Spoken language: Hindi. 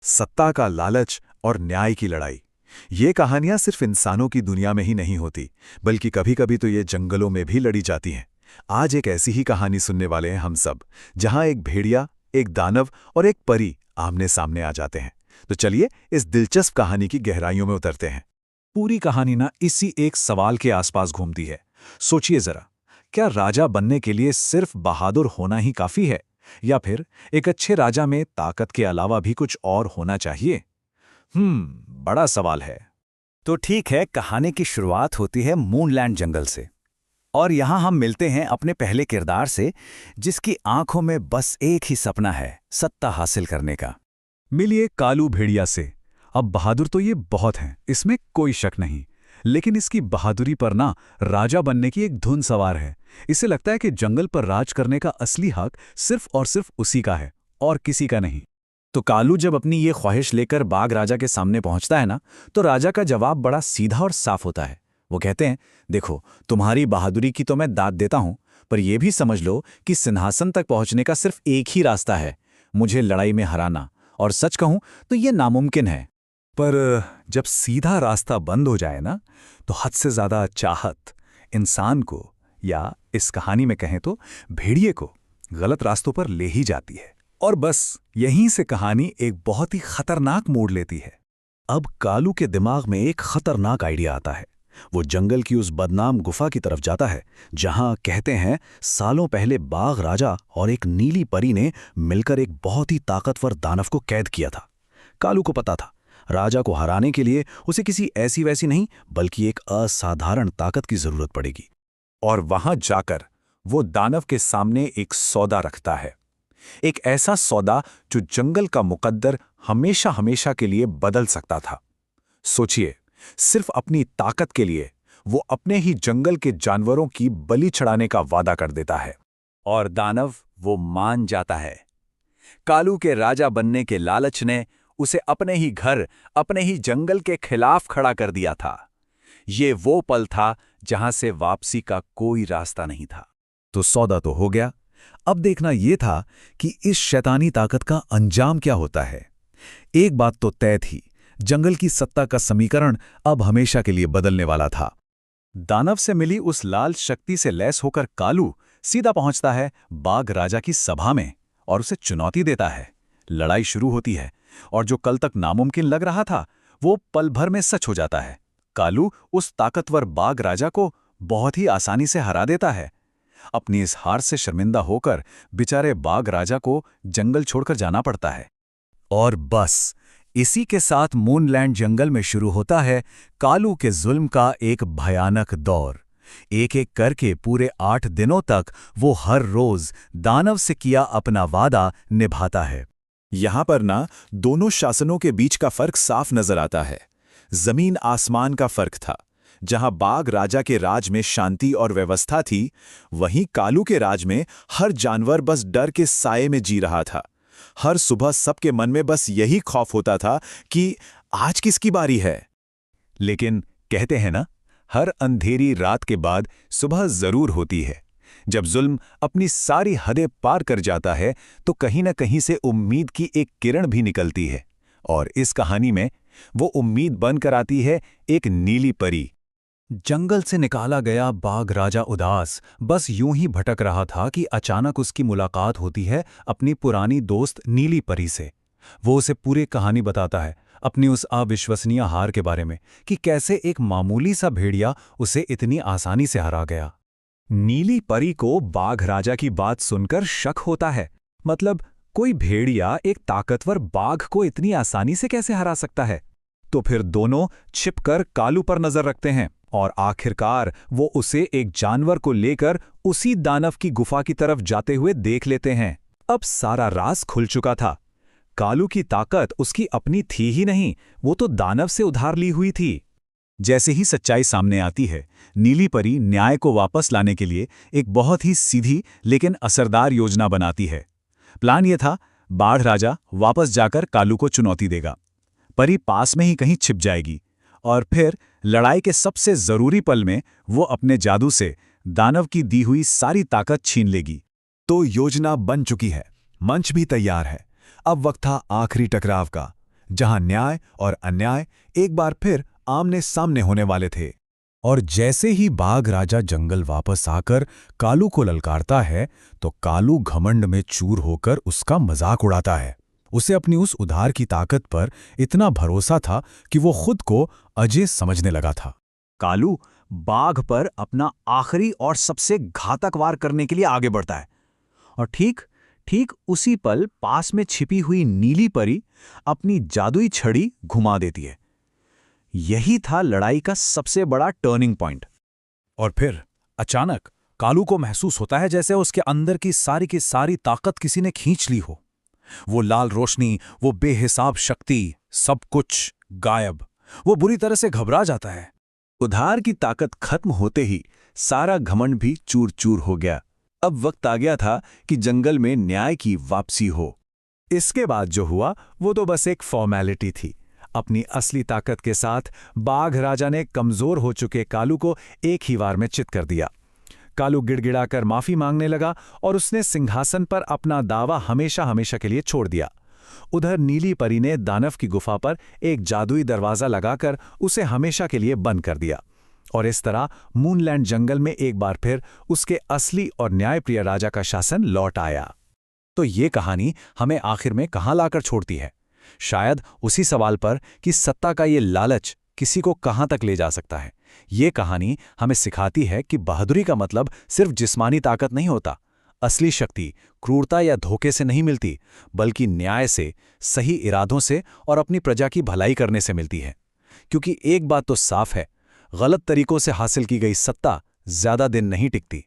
सत्ता का लालच और न्याय की लड़ाई। ये कहानियां सिर्फ इंसानों की दुनिया में ही नहीं होती, बल्कि कभी-कभी तो ये जंगलों में भी लड़ी जाती हैं। आज एक ऐसी ही कहानी सुनने वाले हैं हम सब, जहां एक भेड़िया, एक दानव और एक परी आमने सामने आ जाते हैं। तो चलिए इस दिलचस्प कहानी की गहराइयों में उतरते हैं। पूरी कहानी ना इसी एक सवाल के आसपास घूमती है। सोचिए जरा, क्या राजा बनने के लिए सिर्फ बहादुर होना ही काफी है, या फिर एक अच्छे राजा में ताकत के अलावा भी कुछ और होना चाहिए? बड़ा सवाल है। तो ठीक है, कहानी की शुरुआत होती है मूनलैंड जंगल से। और यहाँ हम मिलते हैं अपने पहले किरदार से, जिसकी आंखों में बस एक ही सपना है, सत्ता हासिल करने का। मिलिए कालू भेड़िया से। अब बहादुर तो ये बहुत हैं, इसमें कोई शक नहीं। लेकिन इसकी बहादुरी पर ना राजा बनने की एक धुन सवार है। इसे लगता है कि जंगल पर राज करने का असली हक सिर्फ और सिर्फ उसी का है और किसी का नहीं। तो कालू जब अपनी ये ख्वाहिश लेकर बाघ राजा के सामने पहुंचता है ना, तो राजा का जवाब बड़ा सीधा और साफ होता है। वो कहते हैं, देखो, तुम्हारी बहादुरी की तो मैं दाद देता हूं, पर यह भी समझ लो कि सिंहासन तक पहुंचने का सिर्फ एक ही रास्ता है, मुझे लड़ाई में हराना। और सच कहूं तो यह नामुमकिन है। पर जब सीधा रास्ता बंद हो जाए ना, तो हद से ज्यादा चाहत इंसान को, या इस कहानी में कहें तो भेड़िए को, गलत रास्तों पर ले ही जाती है। और बस यहीं से कहानी एक बहुत ही खतरनाक मोड़ लेती है। अब कालू के दिमाग में एक खतरनाक आइडिया आता है। वो जंगल की उस बदनाम गुफा की तरफ जाता है, जहां कहते हैं सालों पहले बाघ राजा और एक नीली परी ने मिलकर एक बहुत ही ताकतवर दानव को कैद किया था। कालू को पता था, राजा को हराने के लिए उसे किसी ऐसी वैसी नहीं, बल्कि एक असाधारण ताकत की जरूरत पड़ेगी। और वहां जाकर वो दानव के सामने एक सौदा रखता है। एक ऐसा सौदा जो जंगल का मुकद्दर हमेशा हमेशा के लिए बदल सकता था। सोचिए, सिर्फ अपनी ताकत के लिए वो अपने ही जंगल के जानवरों की बलि चढ़ाने का वादा कर देता है। और दानव वो मान जाता है। कालू के राजा बनने के लालच ने उसे अपने ही घर, अपने ही जंगल के खिलाफ खड़ा कर दिया था। ये वो पल था जहां से वापसी का कोई रास्ता नहीं था। तो सौदा तो हो गया। अब देखना यह था कि इस शैतानी ताकत का अंजाम क्या होता है। एक बात तो तय थी, जंगल की सत्ता का समीकरण अब हमेशा के लिए बदलने वाला था। दानव से मिली उस लाल शक्ति से लैस होकर कालू सीधा पहुंचता है बाघ राजा की सभा में और उसे चुनौती देता है। लड़ाई शुरू होती है और जो कल तक नामुमकिन लग रहा था, वो पल भर में सच हो जाता है। कालू उस ताकतवर बाघ राजा को बहुत ही आसानी से हरा देता है। अपनी इस हार से शर्मिंदा होकर बेचारे बाघ राजा को जंगल छोड़कर जाना पड़ता है। और बस इसी के साथ मूनलैंड जंगल में शुरू होता है कालू के जुल्म का एक भयानक दौर। एक एक करके पूरे 8 दिनों तक वो हर रोज दानव से किया अपना वादा निभाता है। यहां पर ना दोनों शासनों के बीच का फर्क साफ नजर आता है। जमीन आसमान का फर्क था। जहां बाघ राजा के राज में शांति और व्यवस्था थी, वहीं कालू के राज में हर जानवर बस डर के साये में जी रहा था। हर सुबह सबके मन में बस यही खौफ होता था कि आज किसकी बारी है। लेकिन कहते हैं ना, हर अंधेरी रात के बाद सुबह जरूर होती है। जब जुल्म अपनी सारी हदें पार कर जाता है, तो कहीं न कहीं से उम्मीद की एक किरण भी निकलती है। और इस कहानी में वो उम्मीद बनकर आती है एक नीली परी। जंगल से निकाला गया बाघ राजा उदास बस यूं ही भटक रहा था कि अचानक उसकी मुलाकात होती है अपनी पुरानी दोस्त नीली परी से। वो उसे पूरी कहानी बताता है, अपनी उस अविश्वसनीय हार के बारे में, कि कैसे एक मामूली सा भेड़िया उसे इतनी आसानी से हरा गया। नीली परी को बाघ राजा की बात सुनकर शक होता है। मतलब, कोई भेड़िया एक ताकतवर बाघ को इतनी आसानी से कैसे हरा सकता है? तो फिर दोनों छिपकर कालू पर नजर रखते हैं और आखिरकार वो उसे एक जानवर को लेकर उसी दानव की गुफा की तरफ जाते हुए देख लेते हैं। अब सारा राज खुल चुका था। कालू की ताकत उसकी अपनी थी ही नहीं, वो तो दानव से उधार ली हुई थी। जैसे ही सच्चाई सामने आती है, नीली परी न्याय को वापस लाने के लिए एक बहुत ही सीधी लेकिन असरदार योजना बनाती है। प्लान यह था, बाघ राजा वापस जाकर कालू को चुनौती देगा, परी पास में ही कहीं छिप जाएगी और फिर लड़ाई के सबसे जरूरी पल में वो अपने जादू से दानव की दी हुई सारी ताकत छीन लेगी। तो योजना बन चुकी है, मंच भी तैयार है। अब वक्त था आखिरी टकराव का। जहां न्याय और अन्याय एक बार फिर आमने सामने होने वाले थे। और जैसे ही बाघ राजा जंगल वापस आकर कालू को ललकारता है तो कालू घमंड में चूर होकर उसका मजाक उड़ाता है। उसे अपनी उस उधार की ताकत पर इतना भरोसा था कि वो खुद को अजय समझने लगा था। कालू बाघ पर अपना आखिरी और सबसे घातक वार करने के लिए आगे बढ़ता है और ठीक उसी पल पास में छिपी हुई नीली परी अपनी जादुई छड़ी घुमा देती है। यही था लड़ाई का सबसे बड़ा टर्निंग पॉइंट। और फिर अचानक कालू को महसूस होता है जैसे उसके अंदर की सारी ताकत किसी ने खींच ली हो। वो लाल रोशनी, वो बेहिसाब शक्ति, सब कुछ गायब। वो बुरी तरह से घबरा जाता है। उधार की ताकत खत्म होते ही सारा घमंड भी चूर चूर हो गया। अब वक्त आ गया था कि जंगल में न्याय की वापसी हो। इसके बाद जो हुआ वो तो बस एक फॉर्मेलिटी थी। अपनी असली ताकत के साथ बाघ राजा ने कमजोर हो चुके कालू को एक ही वार में चित कर दिया। कालू गिड़गिड़ाकर माफी मांगने लगा और उसने सिंहासन पर अपना दावा हमेशा हमेशा के लिए छोड़ दिया। उधर नीली परी ने दानव की गुफा पर एक जादुई दरवाजा लगाकर उसे हमेशा के लिए बंद कर दिया। और इस तरह मूनलैंड जंगल में एक बार फिर उसके असली और न्यायप्रिय राजा का शासन लौट आया। तो ये कहानी हमें आखिर में कहाँ लाकर छोड़ती है? शायद उसी सवाल पर कि सत्ता का ये लालच किसी को कहाँ तक ले जा सकता है। ये कहानी हमें सिखाती है कि बहादुरी का मतलब सिर्फ जिस्मानी ताकत नहीं होता। असली शक्ति क्रूरता या धोखे से नहीं मिलती, बल्कि न्याय से, सही इरादों से और अपनी प्रजा की भलाई करने से मिलती है। क्योंकि एक बात तो साफ है, गलत तरीकों से हासिल की गई सत्ता ज्यादा दिन नहीं टिकती।